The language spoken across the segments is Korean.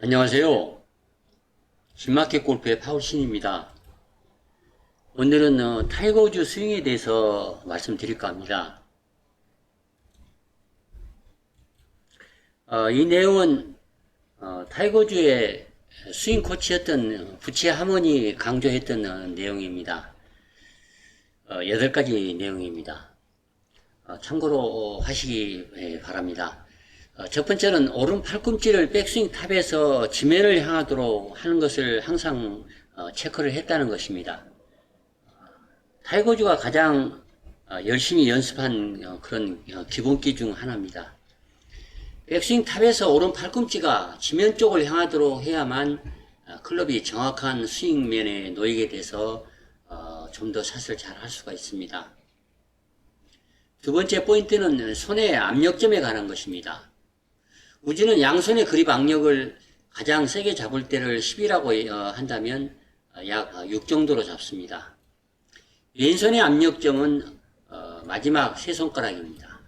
안녕하세요. 쥐마켓 골프의 파울신입니다. 오늘은 타이거 우즈 스윙에 대해서 말씀드릴까 합니다. 이 내용은 타이거 우즈의 스윙 코치였던 부치 하머니 강조했던 내용입니다. 8가지 내용입니다. 참고로 하시기 바랍니다. 첫 번째는 오른 팔꿈치를 백스윙 탑에서 지면을 향하도록 하는 것을 항상 체크를 했다는 것입니다. 타이거즈가 가장 열심히 연습한 그런 기본기 중 하나입니다. 백스윙 탑에서 오른 팔꿈치가 지면 쪽을 향하도록 해야만 클럽이 정확한 스윙면에 놓이게 돼서 좀 더 샷을 잘 할 수가 있습니다. 두 번째 포인트는 손의 압력점에 관한 것입니다. 우즈는 양손의 그립 악력을 가장 세게 잡을 때를 10이라고 한다면 약 6 정도로 잡습니다. 왼손의 압력점은 마지막 세 손가락입니다.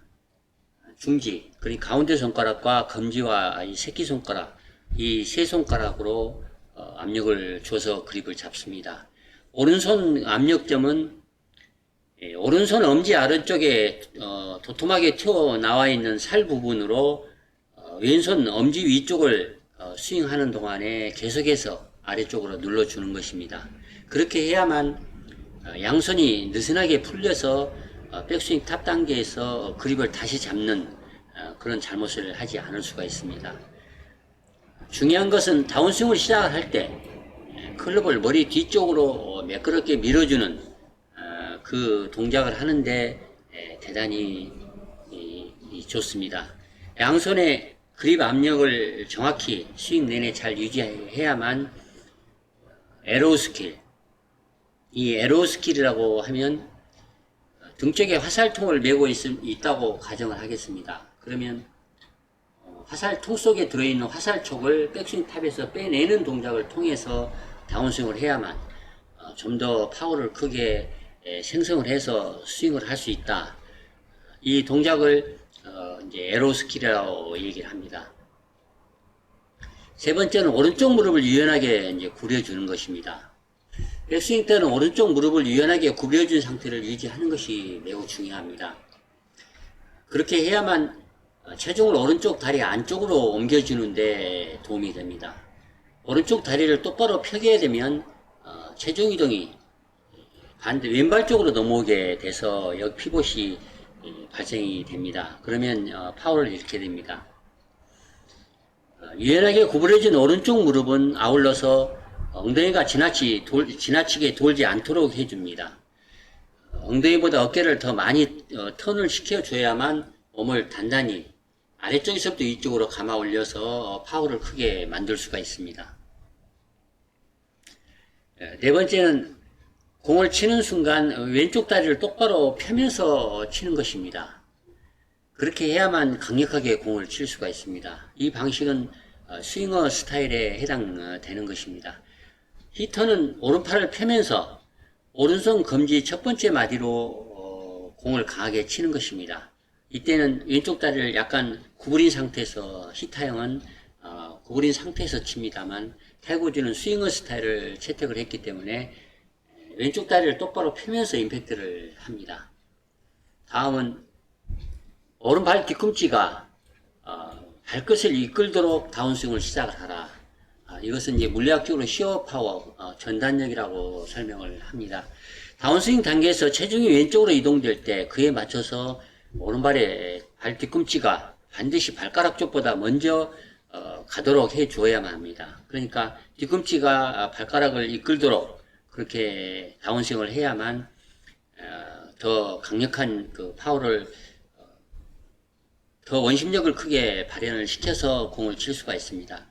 중지, 그러니까 가운데 손가락과 검지와 이 새끼손가락, 이 세 손가락으로 압력을 줘서 그립을 잡습니다. 오른손 압력점은 오른손 엄지 아래쪽에 도톰하게 튀어나와 있는 살 부분으로 왼손 엄지 위쪽을 스윙하는 동안에 계속해서 아래쪽으로 눌러주는 것입니다. 그렇게 해야만 양손이 느슨하게 풀려서 백스윙 탑 단계에서 그립을 다시 잡는 그런 잘못을 하지 않을 수가 있습니다. 중요한 것은 다운스윙을 시작할 때 클럽을 머리 뒤쪽으로 매끄럽게 밀어주는 그 동작을 하는데 대단히 좋습니다. 양손의 그립 압력을 정확히 스윙 내내 잘 유지해야만 에로우 스킬, 이 에로우 스킬이라고 하면 등 쪽에 화살통을 메고 있다고 가정을 하겠습니다. 그러면 화살통 속에 들어있는 화살촉을 백스윙 탑에서 빼내는 동작을 통해서 다운스윙을 해야만 좀 더 파워를 크게 생성을 해서 스윙을 할 수 있다. 이 동작을 이제 에로 스킬이라고 얘기를 합니다. 세 번째는 오른쪽 무릎을 유연하게 이제 구려주는 것입니다. 백스윙 때는 오른쪽 무릎을 유연하게 구겨준 상태를 유지하는 것이 매우 중요합니다. 그렇게 해야만 체중을 오른쪽 다리 안쪽으로 옮겨주는데 도움이 됩니다. 오른쪽 다리를 똑바로 펴게 되면 체중 이동이 반대 왼발 쪽으로 넘어오게 돼서 역피봇이 발생이 됩니다. 그러면 파워를 잃게 됩니다. 유연하게 구부려진 오른쪽 무릎은 아울러서 엉덩이가 지나치게 돌지 않도록 해줍니다. 엉덩이보다 어깨를 더 많이 턴을 시켜줘야만 몸을 단단히 아래쪽에서부터 위쪽으로 감아 올려서 파워를 크게 만들 수가 있습니다. 네 번째는 공을 치는 순간 왼쪽 다리를 똑바로 펴면서 치는 것입니다. 그렇게 해야만 강력하게 공을 칠 수가 있습니다. 이 방식은 스윙어 스타일에 해당되는 것입니다. 히터는 오른팔을 펴면서 오른손 검지 첫 번째 마디로 공을 강하게 치는 것입니다. 이때는 왼쪽 다리를 약간 구부린 상태에서, 히타형은 구부린 상태에서 칩니다만 타이거 우즈는 스윙어 스타일을 채택을 했기 때문에 왼쪽 다리를 똑바로 펴면서 임팩트를 합니다. 다음은 오른발 뒤꿈치가 발끝을 이끌도록 다운스윙을 시작을 하라. 이것은 이제 물리학적으로 시어 파워, 전단력이라고 설명을 합니다. 다운스윙 단계에서 체중이 왼쪽으로 이동될 때 그에 맞춰서 오른발의 발 뒤꿈치가 반드시 발가락 쪽보다 먼저 가도록 해 주어야만 합니다. 그러니까 뒤꿈치가 발가락을 이끌도록 그렇게 다운스윙을 해야만 더 강력한 그 파워를 더 원심력을 크게 발현을 시켜서 공을 칠 수가 있습니다.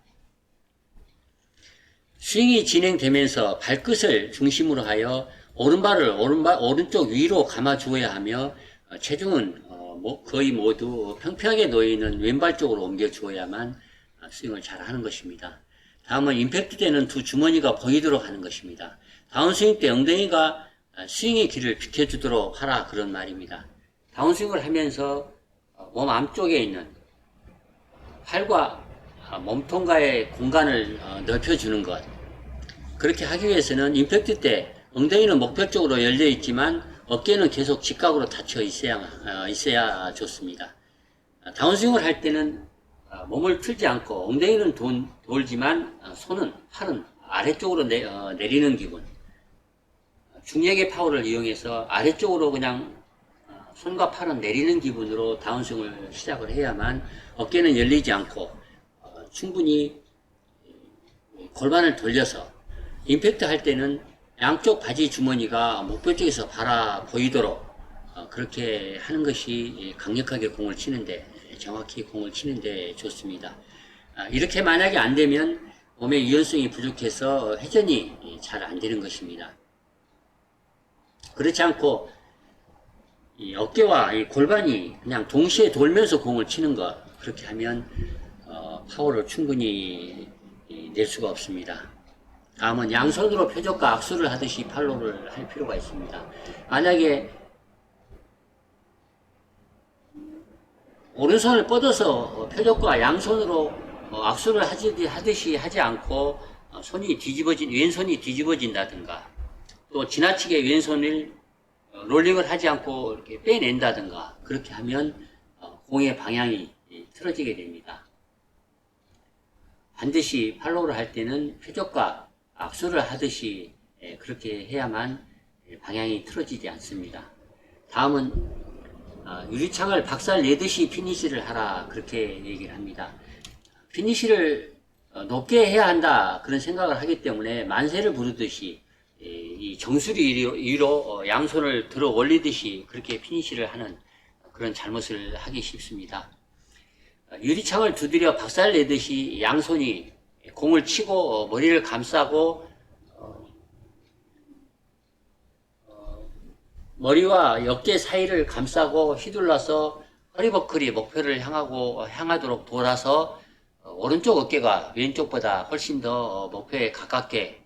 스윙이 진행되면서 발끝을 중심으로 하여 오른쪽 위로 감아 주어야 하며 체중은 거의 모두 평평하게 놓이는 왼발 쪽으로 옮겨 주어야만 스윙을 잘 하는 것입니다. 다음은 임팩트 되는 두 주머니가 보이도록 하는 것입니다. 다운스윙 때 엉덩이가 스윙의 길을 비켜주도록 하라, 그런 말입니다. 다운스윙을 하면서 몸 앞쪽에 있는 팔과 몸통과의 공간을 넓혀주는 것. 그렇게 하기 위해서는 임팩트 때 엉덩이는 목표 쪽으로 열려 있지만 어깨는 계속 직각으로 닫혀 있어야 좋습니다. 다운스윙을 할 때는 몸을 틀지 않고 엉덩이는 돌지만 손은 팔은 아래쪽으로 내리는 기분. 중력의 파워를 이용해서 아래쪽으로 그냥 손과 팔은 내리는 기분으로 다운스윙을 시작을 해야만 어깨는 열리지 않고 충분히 골반을 돌려서 임팩트 할 때는 양쪽 바지 주머니가 목표 쪽에서 바라 보이도록 그렇게 하는 것이 강력하게 공을 치는데, 정확히 공을 치는데 좋습니다. 이렇게 만약에 안 되면 몸의 유연성이 부족해서 회전이 잘 안 되는 것입니다. 그렇지 않고 이 어깨와 이 골반이 그냥 동시에 돌면서 공을 치는 것, 그렇게 하면 파워를 충분히 낼 수가 없습니다. 다음은 양손으로 표적과 악수를 하듯이 팔로우를 할 필요가 있습니다. 만약에 오른손을 뻗어서 표적과 양손으로 악수를 하듯이 하지 않고 왼손이 뒤집어진다든가, 또 지나치게 왼손을 롤링을 하지 않고 이렇게 빼낸다든가, 그렇게 하면 공의 방향이 틀어지게 됩니다. 반드시 팔로우를 할 때는 표적과 악수를 하듯이 그렇게 해야만 방향이 틀어지지 않습니다. 다음은 유리창을 박살 내듯이 피니시를 하라, 그렇게 얘기를 합니다. 피니시를 높게 해야 한다, 그런 생각을 하기 때문에 만세를 부르듯이 이 정수리 위로 양손을 들어 올리듯이 그렇게 피니시를 하는 그런 잘못을 하기 쉽습니다. 유리창을 두드려 박살 내듯이 양손이 공을 치고 머리를 감싸고 머리와 어깨 사이를 감싸고 휘둘러서 허리버클이 목표를 향하도록 돌아서 오른쪽 어깨가 왼쪽보다 훨씬 더 목표에 가깝게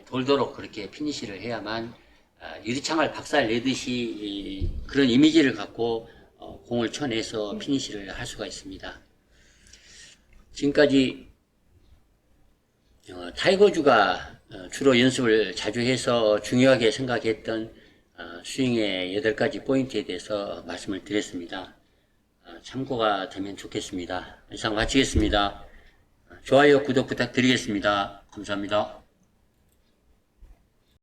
돌도록 그렇게 피니시를 해야만 유리창을 박살 내듯이 그런 이미지를 갖고 공을 쳐내서 피니시를 할 수가 있습니다. 지금까지 타이거즈가 주로 연습을 자주 해서 중요하게 생각했던 스윙의 8가지 포인트에 대해서 말씀을 드렸습니다. 참고가 되면 좋겠습니다. 이상 마치겠습니다. 좋아요, 구독 부탁드리겠습니다. 감사합니다.